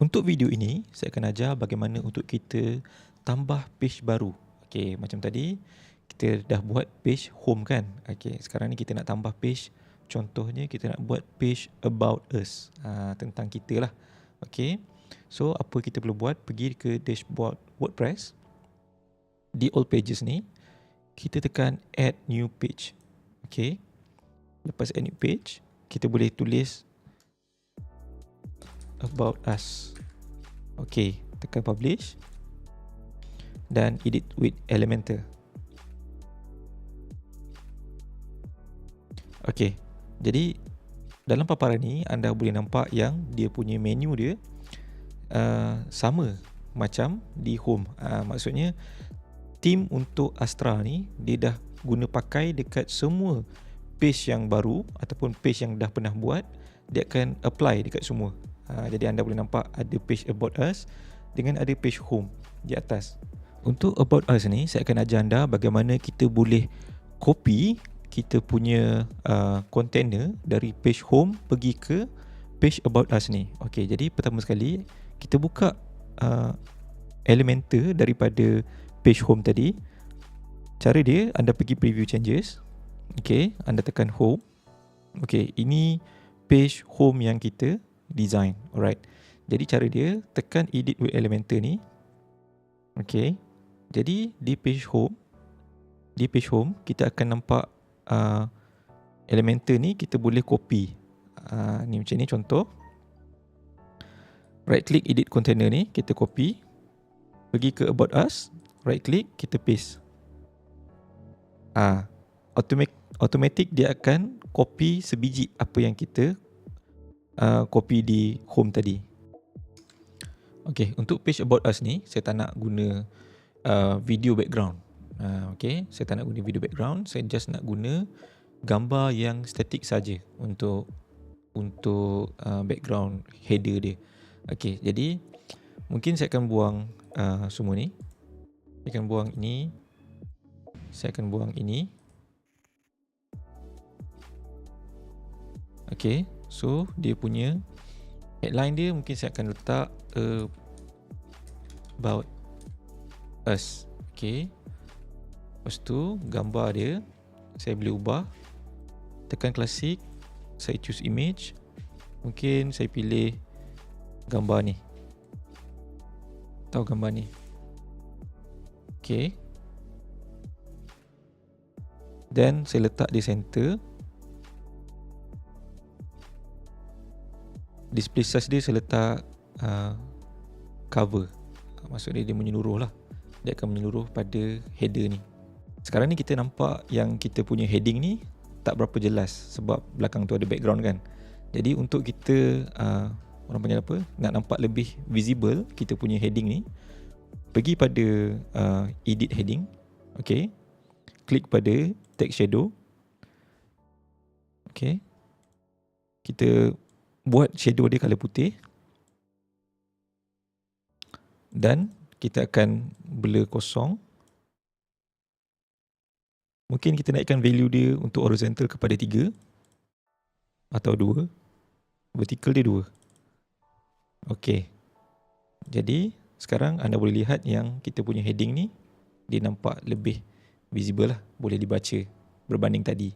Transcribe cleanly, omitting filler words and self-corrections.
Untuk video ini, saya akan ajar bagaimana untuk kita tambah page baru. Okey, macam tadi kita dah buat page home kan. Okey, sekarang ni kita nak tambah page. Contohnya kita nak buat page about us, tentang kita lah. Okey, so apa kita perlu buat? Pergi ke dashboard WordPress. Di all pages ni, kita tekan add new page. Okey, lepas add new page, kita boleh tulis about us. Okey, tekan publish dan edit with Elementor. Okey, jadi dalam paparan ni anda boleh nampak yang dia punya menu dia sama macam di home. Maksudnya theme untuk Astra ni dia dah guna pakai dekat semua page yang baru ataupun page yang dah pernah buat, dia akan apply dekat semua. Jadi anda boleh nampak ada page about us dengan ada page home di atas. Untuk about us ni, saya akan ajar anda bagaimana kita boleh copy kita punya container dari page home pergi ke page about us ni. Okey, jadi pertama sekali kita buka Elementor daripada page home tadi. Cara dia, anda pergi preview changes. Okey, anda tekan home. Okey, ini page home yang kita design. Alright. Jadi cara dia, tekan edit with Elementor ni. Okey. Jadi di page home kita akan nampak Elementor ni kita boleh copy. Ni macam ni contoh. Right click edit container ni, kita copy. Pergi ke about us, right click, kita paste. Automatic dia akan copy sebiji apa yang kita copy di home tadi. Okey, untuk page about us ni saya tak nak guna video background. Okey, saya tak nak guna video background, saya just nak guna gambar yang static saja untuk background header dia. Okey, jadi mungkin saya akan buang semua ni. Saya akan buang ini. Saya akan buang ini. Okey, so dia punya headline dia mungkin saya akan letak about us. Okey. Lepas tu gambar dia saya boleh ubah. Tekan klasik, saya choose image. Mungkin saya pilih gambar ni. Tahu gambar ni. Okey. Dan saya letak di center. Display size dia saya letak cover. Maksudnya dia menyeluruh lah. Dia akan menyeluruh pada header ni. Sekarang ni kita nampak yang kita punya heading ni tak berapa jelas sebab belakang tu ada background kan. Jadi untuk kita orang panggil apa, nak nampak lebih visible kita punya heading ni, pergi pada edit heading. Okay, klik pada text shadow. Okay, kita buat shadow dia colour putih. Dan kita akan blur kosong. Mungkin kita naikkan value dia untuk horizontal kepada 3 atau 2. Vertical dia 2. Okey. Jadi sekarang anda boleh lihat yang kita punya heading ni dia nampak lebih visible lah, boleh dibaca berbanding tadi.